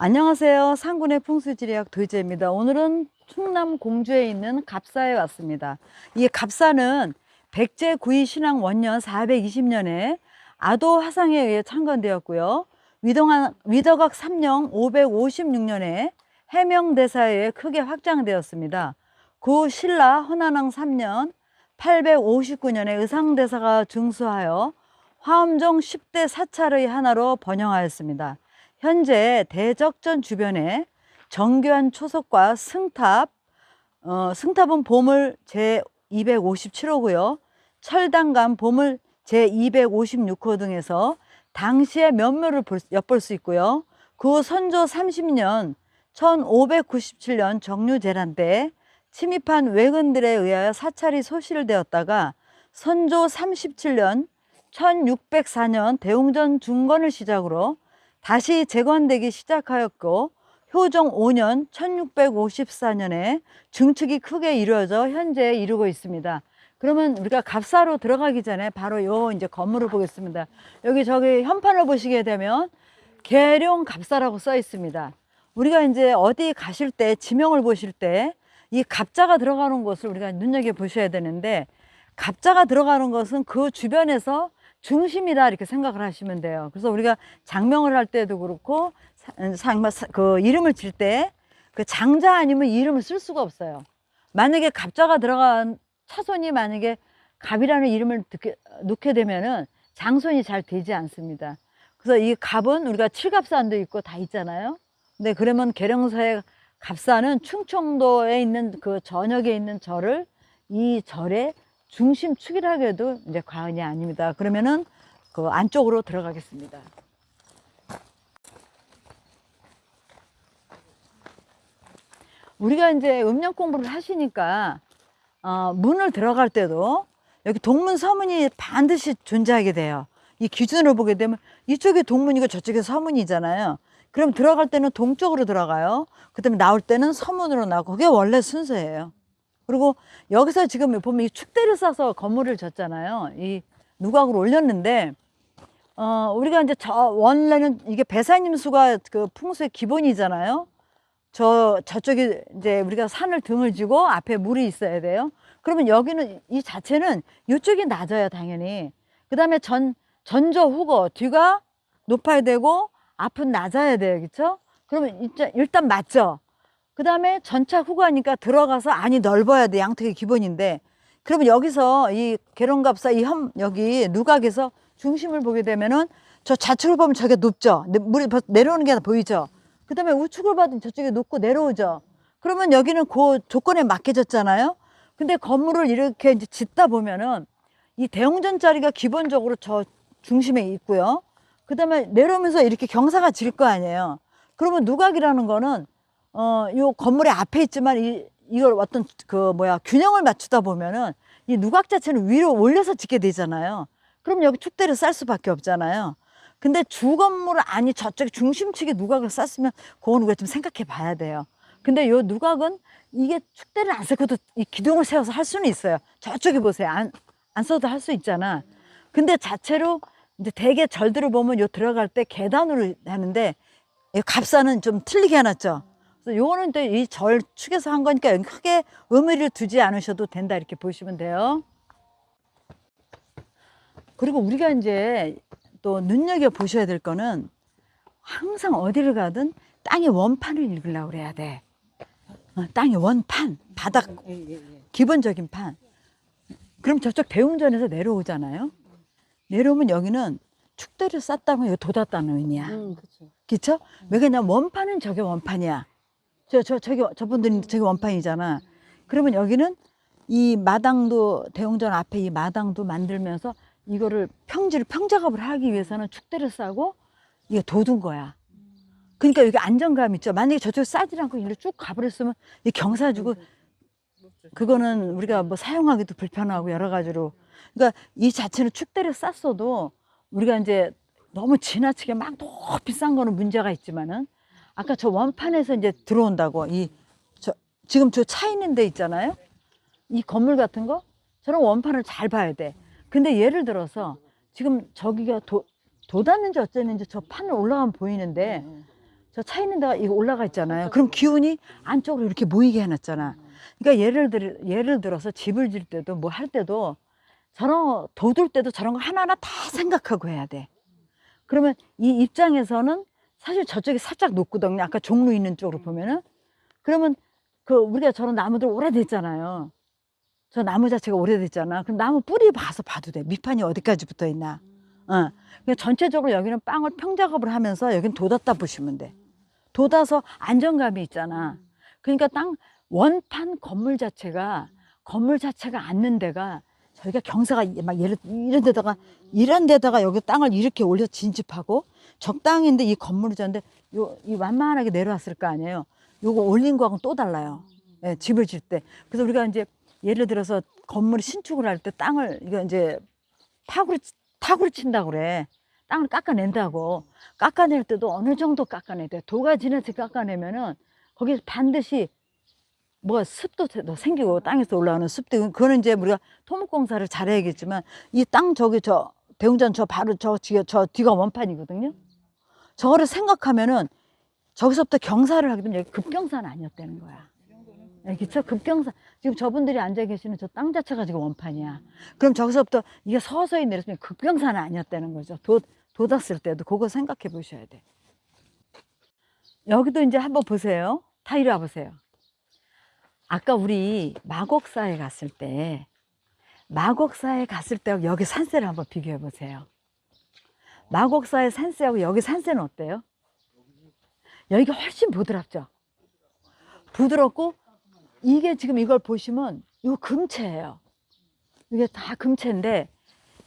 안녕하세요. 상군의 풍수지리학 도희재입니다. 오늘은 충남 공주에 있는 갑사에 왔습니다. 이 갑사는 백제 구이 신앙 원년 420년에 아도 화상에 의해 창건되었고요. 위덕악 3년 556년에 해명대사에 의해 크게 확장되었습니다. 구 신라 헌안왕 3년 859년에 의상대사가 증수하여 화엄종 10대 사찰의 하나로 번영하였습니다. 현재 대적전 주변에 정교한 초석과 승탑은 보물 제257호고요. 철당감 보물 제256호 등에서 당시의 면묘를 엿볼 수 있고요. 그 선조 30년 1597년 정류재란 때 침입한 왜군들에 의하여 사찰이 소실되었다가 선조 37년 1604년 대웅전 중건을 시작으로 다시 재건되기 시작하였고 효종 5년 1654년에 증축이 크게 이루어져 현재 이루고 있습니다. 그러면 우리가 갑사로 들어가기 전에 바로 요 이제 건물을 보겠습니다. 여기 저기 현판을 보시게 되면 계룡 갑사라고 써 있습니다. 우리가 이제 어디 가실 때 지명을 보실 때 이 갑자가 들어가는 곳을 우리가 눈여겨 보셔야 되는데, 갑자가 들어가는 것은 그 주변에서 중심이다 이렇게 생각을 하시면 돼요. 그래서 우리가 장명을 할 때도 그렇고 그 이름을 질 때 그 장자 아니면 이름을 쓸 수가 없어요. 만약에 갑자가 들어간 차손이 만약에 갑이라는 이름을 넣게 되면은 장손이 잘 되지 않습니다. 그래서 이 갑은 우리가 칠갑산도 있고 다 있잖아요. 근데 그러면 계룡사의 갑사는 충청도에 있는 그 전역에 있는 절을 이 절의 중심 축이라고 해도 이제 과언이 아닙니다. 그러면은 그 안쪽으로 들어가겠습니다. 우리가 이제 음력 공부를 하시니까 문을 들어갈 때도 여기 동문 서문이 반드시 존재하게 돼요. 이 기준으로 보게 되면 이쪽이 동문이고 저쪽이 서문이잖아요. 그럼 들어갈 때는 동쪽으로 들어가요. 그 다음에 나올 때는 서문으로 나오고, 그게 원래 순서예요. 그리고 여기서 지금 보면 이 축대를 싸서 건물을 졌잖아요. 이 누각으로 올렸는데, 우리가 이제 원래는 이게 배산임수가 그 풍수의 기본이잖아요. 저쪽이 이제 우리가 산을 등을 지고 앞에 물이 있어야 돼요. 그러면 여기는 이 자체는 이쪽이 낮아요, 당연히. 그 다음에 전저 후거 뒤가 높아야 되고 앞은 낮아야 돼요, 그렇죠? 그러면 일단 맞죠. 그 다음에 전차 후가니까 들어가서 안이 넓어야 돼. 양턱이 기본인데, 그러면 여기서 이 계룡갑사 여기 누각에서 중심을 보게 되면은 저 좌측을 보면 저게 높죠. 물이 내려오는 게 보이죠. 그 다음에 우측을 봐도 저쪽에 높고 내려오죠. 그러면 여기는 그 조건에 맞게졌잖아요. 근데 건물을 이렇게 이제 짓다 보면은 이 대웅전짜리가 기본적으로 저 중심에 있고요. 그 다음에 내려오면서 이렇게 경사가 질 거 아니에요. 그러면 누각이라는 거는 요 건물의 앞에 있지만 이걸 어떤 균형을 맞추다 보면은 이 누각 자체는 위로 올려서 짓게 되잖아요. 그럼 여기 축대를 쌀 수밖에 없잖아요. 근데 주건물 아니 저쪽 중심축에 누각을 쌌으면 그건 우리가 좀 생각해 봐야 돼요. 근데 요 누각은 이게 축대를 안 쌓고도 이 기둥을 세워서 할 수는 있어요. 저쪽에 보세요. 안 써도 할 수 있잖아. 근데 자체로 이제 대개 절들을 보면 요 들어갈 때 계단으로 하는데 이 갑사는 좀 틀리게 해놨죠. 그래서 요거는 또 이 절 축에서 한 거니까 여기 크게 의미를 두지 않으셔도 된다 이렇게 보시면 돼요. 그리고 우리가 이제 또 눈여겨 보셔야 될 거는 항상 어디를 가든 땅의 원판을 읽으려고 그래야 돼. 땅의 원판, 바닥, 기본적인 판. 그럼 저쪽 대웅전에서 내려오잖아요. 내려오면 여기는 축대를 쌌다면 여기 돋았다는 의미야. 그쵸? 왜 그러냐면 원판은 저게 원판이야. 저분들이 저게 원판이잖아. 그러면 여기는 이 마당도, 대웅전 앞에 이 마당도 만들면서 이거를 평작업을 하기 위해서는 축대를 싸고 이게 돋은 거야. 그러니까 여기 안정감 있죠. 만약에 저쪽에 싸지 않고 일로 쭉 가버렸으면 이 경사 주고 그거는 우리가 뭐 사용하기도 불편하고 여러 가지로. 그러니까 이 자체는 축대를 쌌어도 우리가 이제 너무 지나치게 막 높이 싼 거는 문제가 있지만은 아까 저 원판에서 이제 들어온다고 지금 저 차 있는 데 있잖아요. 이 건물 같은 거 저런 원판을 잘 봐야 돼. 근데 예를 들어서 지금 저기가 돋았는지 어쨌는지 저 판을 올라가면 보이는데 저 차 있는 데가 이거 올라가 있잖아요. 그럼 기운이 안쪽으로 이렇게 모이게 해놨잖아. 그러니까 예를 들어서 집을 질 때도 뭐 할 때도 저런 돋을 때도 저런 거 하나하나 다 생각하고 해야 돼. 그러면 이 입장에서는 사실 저쪽이 살짝 높거든요. 아까 종로 있는 쪽으로 보면은. 그러면 그 우리가 저런 나무들 오래됐잖아요. 저 나무 자체가 오래됐잖아. 그럼 나무 뿌리 봐서 봐도 돼. 밑판이 어디까지 붙어 있나. 그냥 전체적으로 여기는 빵을 평작업을 하면서 여기는 돋았다 보시면 돼. 돋아서 안정감이 있잖아. 그러니까 원판 건물 자체가 앉는 데가 저희가 경사가 막 이런 데다가 여기 땅을 이렇게 올려 진집하고 적당인데 이 건물이 졌는데 이 완만하게 내려왔을 거 아니에요. 요거 올린 거하고는 또 달라요. 예, 집을 질 때. 그래서 우리가 이제 예를 들어서 건물을 신축을 할 때 땅을 이거 이제 타구를 친다고 그래. 땅을 깎아낸다고. 깎아낼 때도 어느 정도 깎아내야 돼. 도가 지나치 깎아내면은 거기서 반드시 뭐 습도 생기고 땅에서 올라오는 습도, 그거는 이제 우리가 토목공사를 잘해야겠지만 이 땅 저 대웅전 바로 저 뒤가 원판이거든요. 저거를 생각하면은 저기서부터 경사를 하게 되면 여기 급경사는 아니었다는 거야. 네, 그쵸? 급경사. 지금 저분들이 앉아 계시는 저 땅 자체가 지금 원판이야. 그럼 저기서부터 이게 서서히 내렸으면 급경사는 아니었다는 거죠. 돋았을 때도 그거 생각해 보셔야 돼. 여기도 이제 한번 보세요. 다 이리 와보세요. 아까 우리 마곡사에 갔을 때 여기 산세를 한번 비교해 보세요. 마곡사의 산세하고 여기 산세는 어때요? 여기가 훨씬 부드럽죠? 부드럽고 이게 지금 이걸 보시면 이거 금채예요. 이게 다 금채인데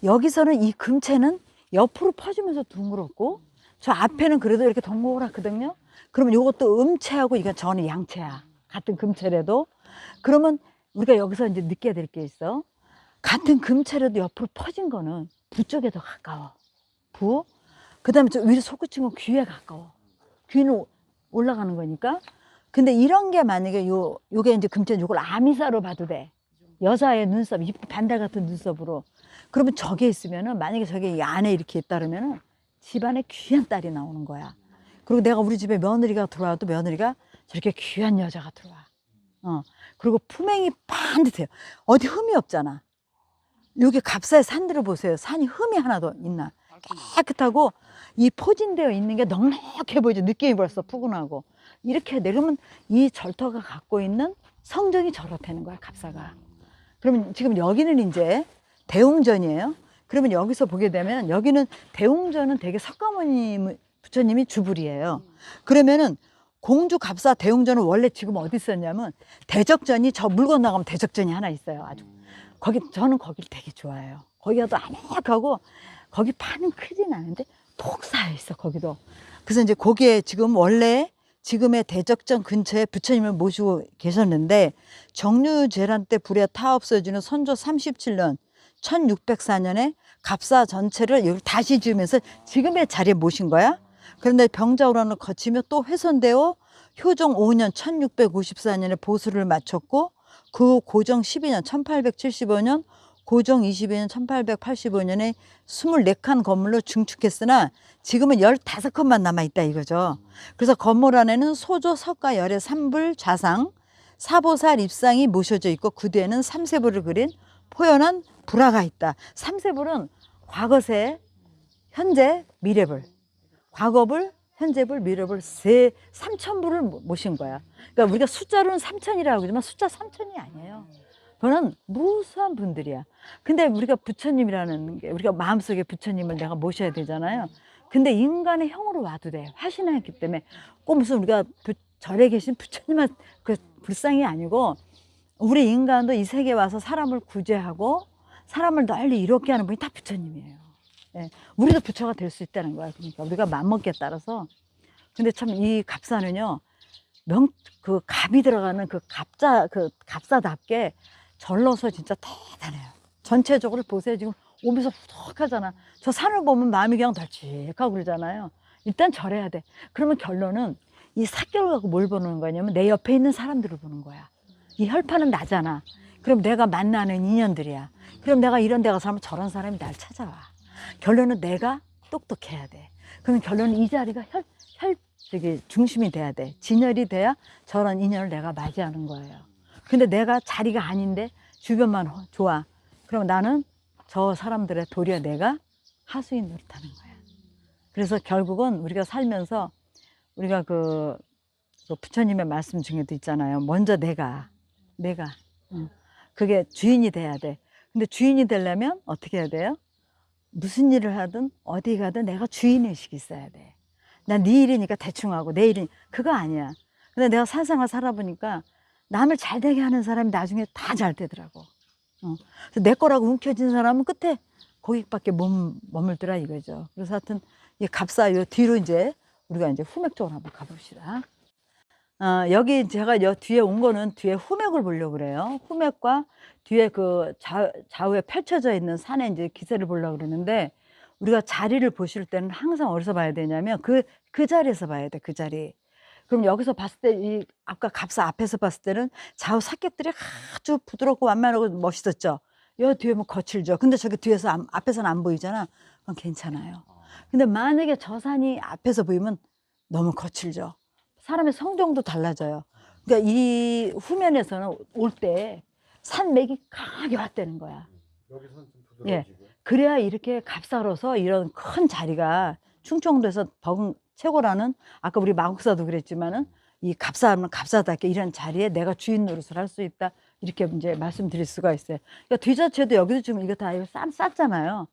여기서는 이 금채는 옆으로 퍼지면서 둥그렇고 저 앞에는 그래도 이렇게 동그랗거든요. 그러면 이것도 음채하고 이건 저는 양채야. 같은 금채라도. 그러면 우리가 여기서 이제 느껴야 될 게 있어. 같은 금채라도 옆으로 퍼진 거는 부 쪽에 더 가까워. 부. 그 다음에 저 위로 솟구친 건 귀에 가까워. 귀는 올라가는 거니까. 근데 이런 게 만약에 요게 이제 금채, 요걸 아미사로 봐도 돼. 여자의 눈썹, 이쁜 반달 같은 눈썹으로. 그러면 저게 있으면은, 만약에 저게 이 안에 이렇게 있다 그러면은 집안에 귀한 딸이 나오는 거야. 그리고 내가 우리 집에 며느리가 들어와도 며느리가 저렇게 귀한 여자가 들어와. 그리고 품행이 반듯해요. 어디 흠이 없잖아. 여기 갑사의 산들을 보세요. 산이 흠이 하나도 있나? 깨끗하고 이 포진되어 있는 게 넉넉해 보이죠. 느낌이 벌써 푸근하고. 이렇게 내려면 이 절터가 갖고 있는 성정이 저렇다는 거야, 갑사가. 그러면 지금 여기는 이제 대웅전이에요. 그러면 여기서 보게 되면 여기는 대웅전은 되게 석가모니 부처님이 주불이에요. 그러면은 공주 갑사 대웅전은 원래 지금 어디 있었냐면 대적전이 저 물건 나가면 대적전이 하나 있어요. 아주 저는 거기를 되게 좋아해요. 거기가 또 아늑하고 거기 판은 크진 않은데 톡 쌓여 있어 거기도. 그래서 이제 거기에 지금 원래 지금의 대적전 근처에 부처님을 모시고 계셨는데 정류재란 때 불에 타 없어지는 선조 37년 1604년에 갑사 전체를 여기 다시 지으면서 지금의 자리에 모신 거야. 그런데 병자호란을 거치며 또 훼손되어 효종 5년 1654년에 보수를 마쳤고 그 고정 12년 1875년 고정 22년 1885년에 24칸 건물로 증축했으나 지금은 15칸만 남아있다 이거죠. 그래서 건물 안에는 소조, 석가, 열애, 삼불, 좌상, 사보살 입상이 모셔져 있고 그 뒤에는 삼세불을 그린 포연한 불화가 있다. 삼세불은 과거세, 현재, 미래불. 과거불, 현재불, 미래불 3,000불을 모신 거야. 그러니까 우리가 숫자로는 3,000이라고 하지만 숫자 3,000이 아니에요. 그거는 무수한 분들이야. 근데 우리가 부처님이라는 게 우리가 마음속에 부처님을 내가 모셔야 되잖아요. 근데 인간의 형으로 와도 돼. 화신했기 때문에 꼭 무슨 우리가 절에 계신 부처님만 그 불상이 아니고 우리 인간도 이 세계에 와서 사람을 구제하고 사람을 널리 이롭게 하는 분이 다 부처님이에요. 예, 우리도 부처가 될 수 있다는 거야. 그러니까 우리가 맘먹기에 따라서. 근데 참 이 갑사는요, 그 갑이 들어가는 그 갑사답게 절러서 진짜 대단해요. 전체적으로 보세요. 지금 오면서 후덕하잖아. 저 산을 보면 마음이 그냥 덜찍하고 그러잖아요. 일단 절해야 돼. 그러면 결론은 이 삿결을 갖고 뭘 보는 거냐면 내 옆에 있는 사람들을 보는 거야. 이 혈파는 나잖아. 그럼 내가 만나는 인연들이야. 그럼 내가 이런 데 가서 하면 저런 사람이 날 찾아와. 결론은 내가 똑똑해야 돼. 그러면 결론은 이 자리가 저기 중심이 돼야 돼. 진열이 돼야 저런 인연을 내가 맞이하는 거예요. 근데 내가 자리가 아닌데 주변만 좋아. 그럼 나는 저 사람들의 도리어 내가 하수인 노릇하는 거야. 그래서 결국은 우리가 살면서 우리가 그 부처님의 말씀 중에도 있잖아요. 먼저 내가 응. 그게 주인이 돼야 돼. 근데 주인이 되려면 어떻게 해야 돼요? 무슨 일을 하든 어디 가든 내가 주인의식이 있어야 돼. 난 네 일이니까 대충 하고 내 일이니까 그거 아니야. 근데 내가 사생활 살아보니까 남을 잘 되게 하는 사람이 나중에 다 잘 되더라고. 그래서 내 거라고 움켜진 사람은 끝에 거기밖에 머물더라 이거죠. 그래서 하여튼 이 갑사 요 뒤로 이제 우리가 이제 후맥 쪽으로 한번 가봅시다. 여기 제가 여 뒤에 온 거는 뒤에 후맥을 보려고 그래요. 후맥과 뒤에 그 좌우에 펼쳐져 있는 산에 이제 기세를 보려고 그러는데 우리가 자리를 보실 때는 항상 어디서 봐야 되냐면 그 자리에서 봐야 돼, 그 자리. 그럼 여기서 봤을 때 이 아까 갑사 앞에서 봤을 때는 좌우 사격들이 아주 부드럽고 완만하고 멋있었죠. 여 뒤에 뭐 거칠죠. 근데 저기 뒤에서 앞에서는 안 보이잖아. 그건 괜찮아요. 근데 만약에 저 산이 앞에서 보이면 너무 거칠죠. 사람의 성정도 달라져요. 그러니까 이 후면에서는 올 때 산맥이 강하게 왔다는 거야. 여기서는 좀 예. 부드러워지고. 그래야 이렇게 갑사로서 이런 큰 자리가 충청도에서 덕은 최고라는 아까 우리 마국사도 그랬지만은 이 갑사하면 갑사답게 이런 자리에 내가 주인 노릇을 할 수 있다. 이렇게 이제 말씀드릴 수가 있어요. 그러니까 뒤자체도 여기도 지금 이거 다 이거 쌌잖아요.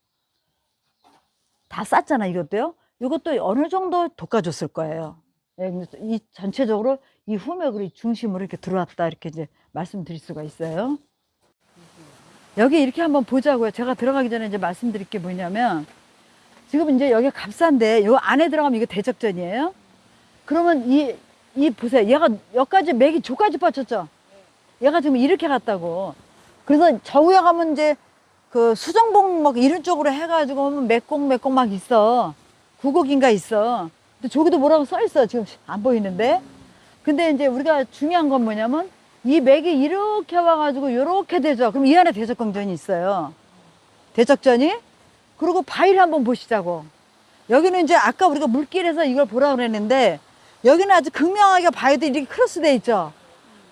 다 쌌잖아 이것도요. 이것도 어느 정도 돋궈줬을 거예요. 예, 이 전체적으로 이 후맥으로 이 중심으로 이렇게 들어왔다 이렇게 이제 말씀드릴 수가 있어요. 여기 이렇게 한번 보자고요. 제가 들어가기 전에 이제 말씀드릴 게 뭐냐면 지금 이제 여기 갑사인데 요 안에 들어가면 이거 대적전이에요. 그러면 이 보세요. 얘가 여기까지 맥이 저까지 뻗쳤죠. 얘가 지금 이렇게 갔다고. 그래서 저 위에 가면 이제 그 수정봉 막 이런 쪽으로 해가지고 하면 맥곡 막 있어. 구곡인가 있어. 근데 저기도 뭐라고 써 있어. 지금 안 보이는데. 근데 이제 우리가 중요한 건 뭐냐면 이 맥이 이렇게 와가지고 이렇게 되죠. 그럼 이 안에 대적경전이 있어요. 대적전이. 그리고 바위를 한번 보시자고. 여기는 이제 아까 우리가 물길에서 이걸 보라고 그랬는데 여기는 아주 극명하게 바위도 이렇게 크로스돼 있죠.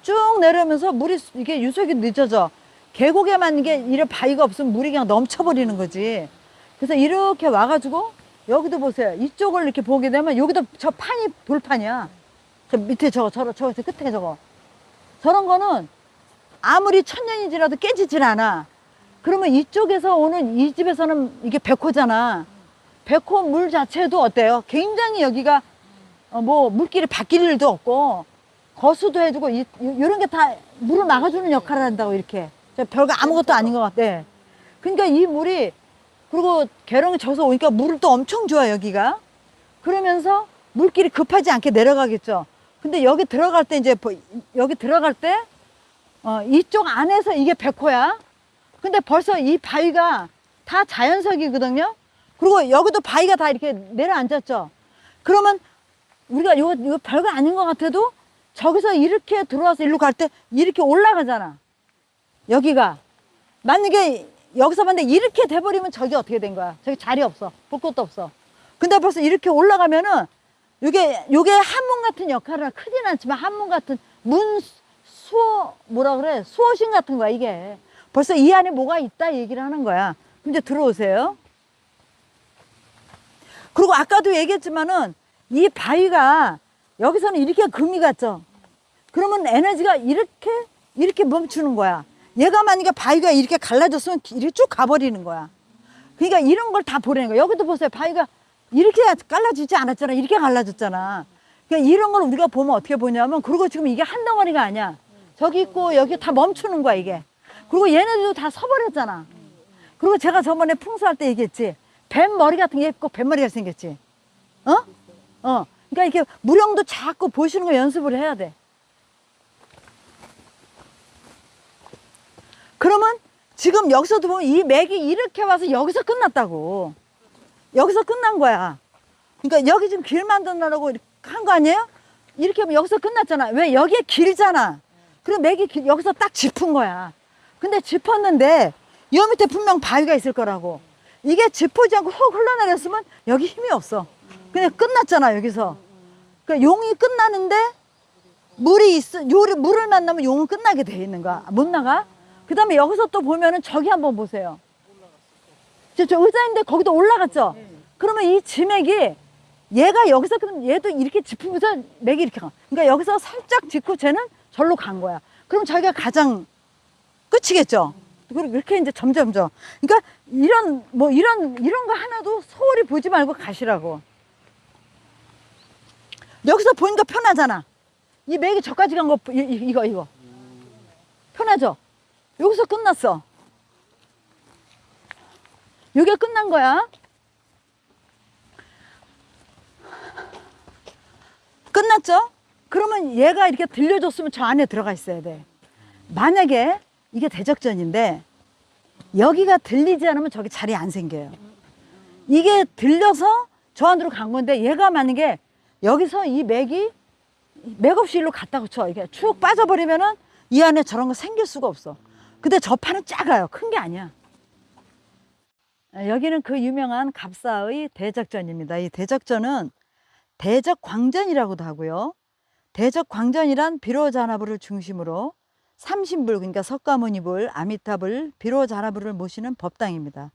쭉 내려오면서 물이 이게 유속이 늦어져. 계곡에만 이게 이런 바위가 없으면 물이 그냥 넘쳐버리는 거지. 그래서 이렇게 와가지고 여기도 보세요. 이쪽을 이렇게 보게 되면 여기도 저 판이 돌판이야. 저 밑에 저거 끝에 저거. 저런 거는 아무리 천년이 지나도 깨지질 않아. 그러면 이쪽에서 오는 이 집에서는 이게 백호잖아. 백호 물 자체도 어때요? 굉장히 여기가 뭐 물길이 바뀔 일도 없고 거수도 해주고 이런 게 다 물을 막아주는 역할을 한다고 이렇게. 별거 아무것도 아닌 것 같아. 그러니까 이 물이 그리고 계룡이 저기서 오니까 물을 또 엄청 좋아 여기가. 그러면서 물길이 급하지 않게 내려가겠죠. 근데 여기 들어갈 때 이제 여기 들어갈 때 이쪽 안에서 이게 백호야. 근데 벌써 이 바위가 다 자연석이거든요. 그리고 여기도 바위가 다 이렇게 내려앉았죠. 그러면 우리가 이거 별거 아닌 것 같아도 저기서 이렇게 들어와서 일로 갈 때 이렇게 올라가잖아. 여기가 만약에 여기서 봤는데 이렇게 돼버리면 저기 어떻게 된 거야? 저기 자리 없어. 볼 것도 없어. 근데 벌써 이렇게 올라가면은 요게 한문 같은 역할을 크진 않지만 한문 같은 수호 뭐라 그래? 수호신 같은 거야 이게. 벌써 이 안에 뭐가 있다 얘기를 하는 거야. 그럼 이제 들어오세요. 그리고 아까도 얘기했지만은 이 바위가 여기서는 이렇게 금이 갔죠. 그러면 에너지가 이렇게 멈추는 거야. 얘가 만약에 바위가 이렇게 갈라졌으면 이렇게 쭉 가버리는 거야. 그러니까 이런 걸 다 보내는 거야. 여기도 보세요. 바위가 이렇게 갈라지지 않았잖아. 이렇게 갈라졌잖아. 그러니까 이런 걸 우리가 보면 어떻게 보냐면 그리고 지금 이게 한 덩어리가 아니야. 저기 있고 여기 다 멈추는 거야 이게. 그리고 얘네들도 다 서버렸잖아. 그리고 제가 저번에 풍수할 때 얘기했지. 뱀 머리 같은 게 있고 뱀머리가 생겼지. 그러니까 이렇게 무령도 자꾸 보시는 거 연습을 해야 돼. 그러면 지금 여기서도 보면 이 맥이 이렇게 와서 여기서 끝났다고. 여기서 끝난 거야. 그러니까 여기 지금 길 만들려고 한 거 아니에요? 이렇게 하면 여기서 끝났잖아. 왜? 여기에 길잖아. 그리고 맥이 여기서 딱 짚은 거야. 근데 짚었는데 이 밑에 분명 바위가 있을 거라고. 이게 짚어지 않고 훅 흘러내렸으면 여기 힘이 없어. 그냥 끝났잖아 여기서. 그러니까 용이 끝나는데 물이 있어, 요리, 물을 만나면 용은 끝나게 돼 있는 거야. 못 나가. 그 다음에 여기서 또 보면은 저기 한번 보세요. 저 의자인데 거기도 올라갔죠? 그러면 이 지맥이 얘가 여기서 그럼 얘도 이렇게 짚으면서 맥이 이렇게 가. 그러니까 여기서 살짝 짚고 쟤는 절로 간 거야. 그럼 자기가 가장 끝이겠죠? 그리고 이렇게 이제 점점점. 그러니까 이런 거 하나도 소홀히 보지 말고 가시라고. 여기서 보니까 편하잖아. 이 맥이 저까지 간 거, 이거. 편하죠? 여기서 끝났어. 이게 끝난 거야. 끝났죠? 그러면 얘가 이렇게 들려줬으면 저 안에 들어가 있어야 돼. 만약에 이게 대적전인데 여기가 들리지 않으면 저기 자리 안 생겨요. 이게 들려서 저 안으로 간 건데 얘가 만약에 여기서 이 맥이 맥 없이 일로 갔다고 쳐. 이게 쭉 빠져버리면은 이 안에 저런 거 생길 수가 없어. 근데 저 판은 작아요. 큰 게 아니야. 여기는 그 유명한 갑사의 대적전입니다. 이 대적전은 대적광전이라고도 하고요. 대적광전이란 비로자나부를 중심으로 삼신불, 그러니까 석가모니불, 아미타불, 비로자나부를 모시는 법당입니다.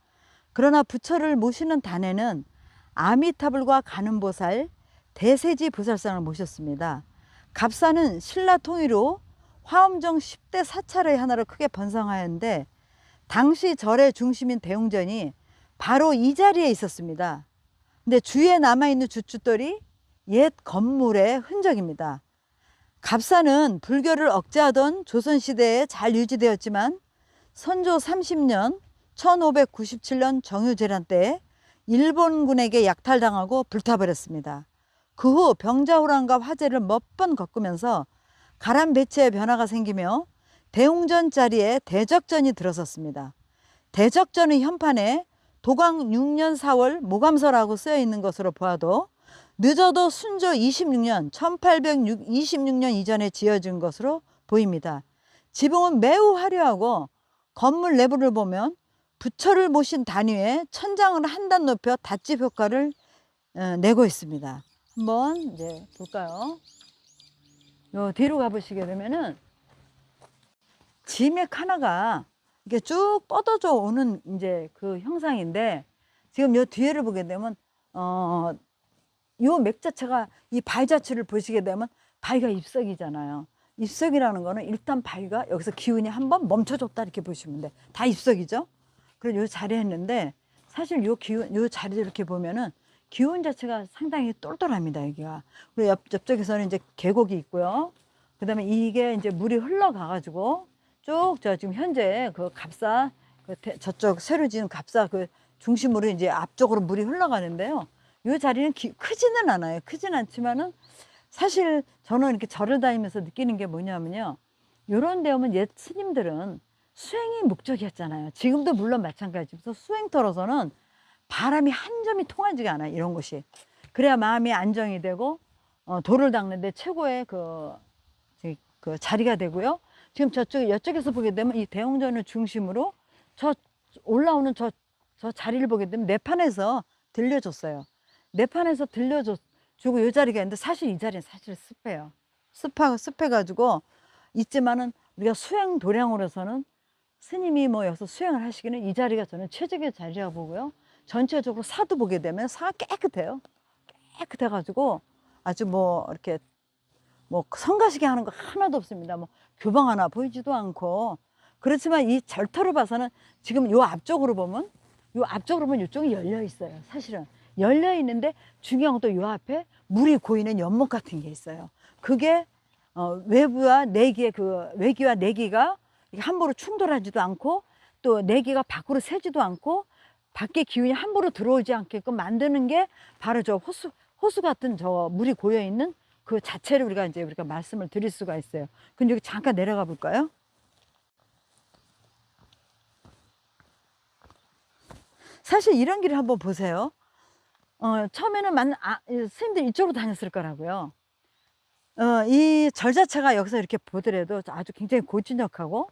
그러나 부처를 모시는 단에는 아미타불과 가는보살, 대세지 보살상을 모셨습니다. 갑사는 신라 통일후 화엄정 10대 사찰의 하나로 크게 번성하였는데 당시 절의 중심인 대웅전이 바로 이 자리에 있었습니다. 근데 주위에 남아있는 주춧돌이 옛 건물의 흔적입니다. 갑사는 불교를 억제하던 조선시대에 잘 유지되었지만 선조 30년 1597년 정유재란 때에 일본군에게 약탈당하고 불타버렸습니다. 그 후 병자호란과 화재를 몇 번 겪으면서 가람배치의 변화가 생기며 대웅전 자리에 대적전이 들어섰습니다. 대적전의 현판에 도광 6년 4월 모감서라고 쓰여 있는 것으로 보아도 늦어도 순조 26년 1826년 이전에 지어진 것으로 보입니다. 지붕은 매우 화려하고 건물 내부를 보면 부처를 모신 단위에 천장을 한 단 높여 닷집 효과를 내고 있습니다. 한번 이제 볼까요? 요 뒤로 가보시게 되면은 지맥 하나가 이렇게 쭉 뻗어져 오는 이제 그 형상인데 지금 요 뒤에를 보게 되면 요 맥 자체가 이 바위 자체를 보시게 되면 바위가 입석이잖아요. 입석이라는 거는 일단 바위가 여기서 기운이 한번 멈춰줬다 이렇게 보시면 돼. 다 입석이죠. 그래서 요 자리에 했는데 사실 요 기운, 요 자리를 이렇게 보면은 기운 자체가 상당히 똘똘합니다, 여기가. 그리고 옆쪽에서는 이제 계곡이 있고요. 그 다음에 이게 이제 물이 흘러가가지고 쭉 저 지금 현재 그 갑사, 저쪽 새로 지은 갑사 그 중심으로 이제 앞쪽으로 물이 흘러가는데요. 이 자리는 크지는 않아요. 크지는 않지만은 사실 저는 이렇게 절을 다니면서 느끼는 게 뭐냐면요. 이런 데 오면 옛 스님들은 수행이 목적이었잖아요. 지금도 물론 마찬가지면서 수행터로서는 바람이 한 점이 통하지가 않아요. 이런 곳이. 그래야 마음이 안정이 되고 도를 닦는데 최고의 그 자리가 되고요. 지금 이쪽에서 보게 되면 이 대웅전을 중심으로 저 올라오는 저 자리를 보게 되면 내판에서 들려줬어요. 내판에서 들려주고 이 자리가 있는데 사실 이 자리는 사실 습해요. 습해가지고 있지만은 우리가 수행 도량으로서는 스님이 뭐 여기서 수행을 하시기는 이 자리가 저는 최적의 자리라고 보고요. 전체적으로 사도 보게 되면 사가 깨끗해요. 깨끗해가지고 아주 뭐 이렇게 뭐 성가시게 하는 거 하나도 없습니다. 뭐 교방 하나 보이지도 않고 그렇지만 이 절터를 봐서는 지금 요 앞쪽으로 보면 이쪽이 열려 있어요. 사실은 열려 있는데 중요한 것도 요 앞에 물이 고이는 연못 같은 게 있어요. 그게 외부와 내기의 그 외기와 내기가 함부로 충돌하지도 않고 또 내기가 밖으로 새지도 않고 밖에 기운이 함부로 들어오지 않게끔 만드는 게 바로 저 호수 같은 저 물이 고여 있는 그 자체를 우리가 말씀을 드릴 수가 있어요. 근데 여기 잠깐 내려가 볼까요? 사실 이런 길을 한번 보세요. 처음에는 스님들 이쪽으로 다녔을 거라고요. 이 절 자체가 여기서 이렇게 보더라도 아주 굉장히 고진적하고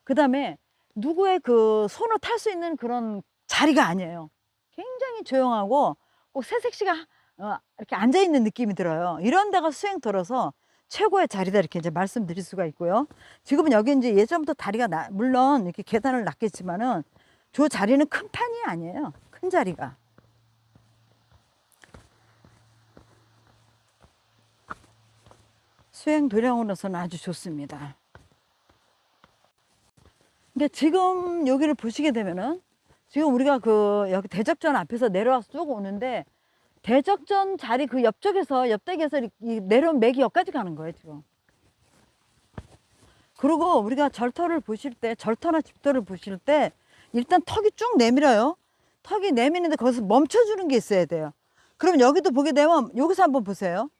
그 다음에 누구의 그 손을 탈 수 있는 그런 자리가 아니에요. 굉장히 조용하고 꼭 새색시가 이렇게 앉아 있는 느낌이 들어요. 이런 데가 수행터라서 최고의 자리다 이렇게 이제 말씀드릴 수가 있고요. 지금은 여기 이제 예전부터 다리가 물론 이렇게 계단을 놨겠지만은 저 자리는 큰 판이 아니에요. 큰 자리가. 수행 도량으로서는 아주 좋습니다. 근데 지금 여기를 보시게 되면은 지금 우리가 여기 대적전 앞에서 내려와서 쭉 오는데 대적전 자리 그 옆쪽에서 옆댁에서 내려온 맥이 여기까지 가는 거예요 지금. 그리고 우리가 절터를 보실 때 절터나 집터를 보실 때 일단 턱이 쭉 내밀어요. 턱이 내미는데 거기서 멈춰주는 게 있어야 돼요. 그럼 여기도 보게 되면 여기서 한번 보세요.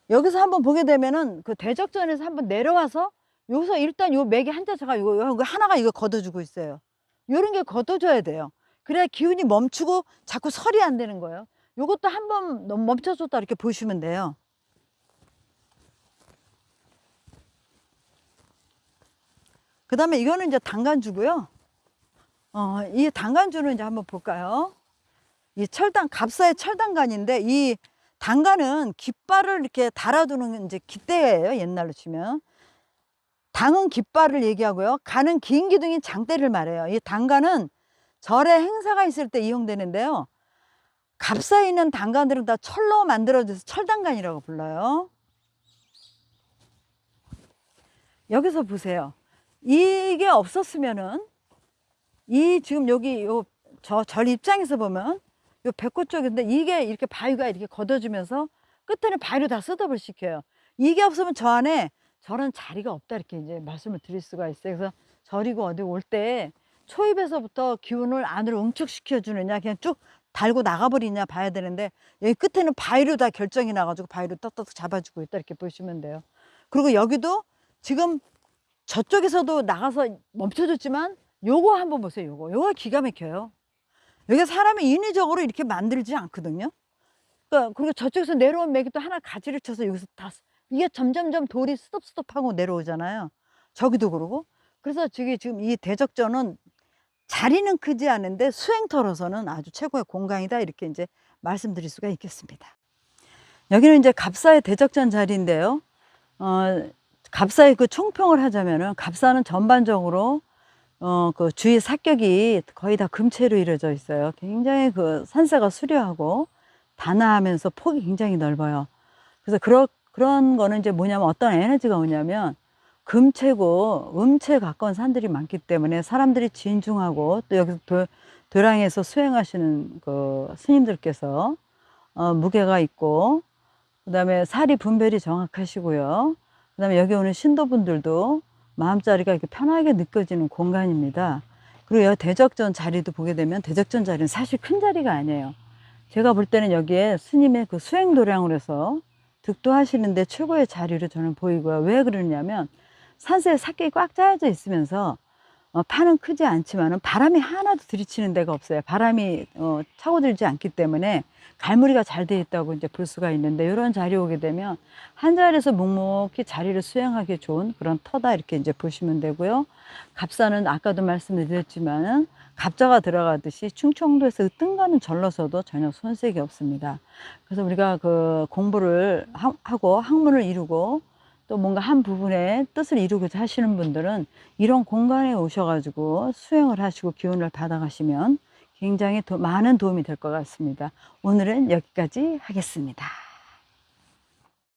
여기서 한번 보게 되면은 그 대적전에서 한번 내려와서 여기서 일단 요 맥이 한 자체가 이거 하나가 이거 걷어주고 있어요. 요런 게 걷어줘야 돼요. 그래야 기운이 멈추고 자꾸 설이 안 되는 거예요. 요것도 한번 멈춰줬다 이렇게 보시면 돼요. 그 다음에 이거는 이제 단간주고요. 이 단간주는 이제 한번 볼까요? 이 갑사의 철단간인데 이 단간은 깃발을 이렇게 달아두는 이제 깃대예요. 옛날로 치면. 당은 깃발을 얘기하고요. 간은 긴 기둥인 장대를 말해요. 이 단간은 절에 행사가 있을 때 이용되는데요. 갑사에 있는 단간들은 다 철로 만들어져서 철단간이라고 불러요. 여기서 보세요. 이게 없었으면은 지금 여기 절 입장에서 보면 요 배꼽 쪽인데 이게 이렇게 바위가 이렇게 걷어주면서 끝에는 바위로 다 셋업을 시켜요. 이게 없으면 저 안에 저런 자리가 없다 이렇게 이제 말씀을 드릴 수가 있어요. 그래서 절이고 어디 올 때 초입에서부터 기운을 안으로 응축시켜 주느냐 그냥 쭉 달고 나가버리냐 봐야 되는데 여기 끝에는 바위로 다 결정이 나가지고 바위로 떡떡 잡아주고 있다 이렇게 보시면 돼요. 그리고 여기도 지금 저쪽에서도 나가서 멈춰줬지만 요거 한번 보세요. 요거 기가 막혀요. 여기가 사람이 인위적으로 이렇게 만들지 않거든요. 그러니까 그리고 저쪽에서 내려온 맥이 또 하나 가지를 쳐서 여기서 다 이게 점점점 돌이 스톱스톱하고 내려오잖아요. 저기도 그러고. 그래서 지금 이 대적전은 자리는 크지 않은데 수행터로서는 아주 최고의 공간이다 이렇게 이제 말씀드릴 수가 있겠습니다. 여기는 이제 갑사의 대적전 자리인데요. 갑사의 그 총평을 하자면은 갑사는 전반적으로 그 주위 사격이 거의 다 금체로 이루어져 있어요. 굉장히 그 산세가 수려하고 단아하면서 폭이 굉장히 넓어요. 그래서 그런 거는 이제 뭐냐면 어떤 에너지가 오냐면 금체고 음체에 가까운 산들이 많기 때문에 사람들이 진중하고 또 여기서 도량에서 수행하시는 그 스님들께서 무게가 있고 그다음에 사리 분별이 정확하시고요. 그다음에 여기 오는 신도분들도 마음자리가 이렇게 편하게 느껴지는 공간입니다. 그리고 여기 대적전 자리도 보게 되면 대적전 자리는 사실 큰 자리가 아니에요. 제가 볼 때는 여기에 스님의 그 수행도량으로 해서 득도하시는데 최고의 자리로 저는 보이고요. 왜 그러냐면 산세에 삭격이 꽉 짜여져 있으면서 판은 크지 않지만 바람이 하나도 들이치는 데가 없어요. 바람이 차고들지 않기 때문에 갈무리가 잘 돼 있다고 이제 볼 수가 있는데 이런 자리에 오게 되면 한 자리에서 묵묵히 자리를 수행하기 좋은 그런 터다 이렇게 이제 보시면 되고요. 갑사는 아까도 말씀드렸지만은 갑자가 들어가듯이 충청도에서 뜬가는 절로서도 전혀 손색이 없습니다. 그래서 우리가 그 공부를 하고 학문을 이루고 또 뭔가 한 부분에 뜻을 이루고자 하시는 분들은 이런 공간에 오셔가지고 수행을 하시고 기운을 받아가시면 굉장히 많은 도움이 될 것 같습니다. 오늘은 여기까지 하겠습니다.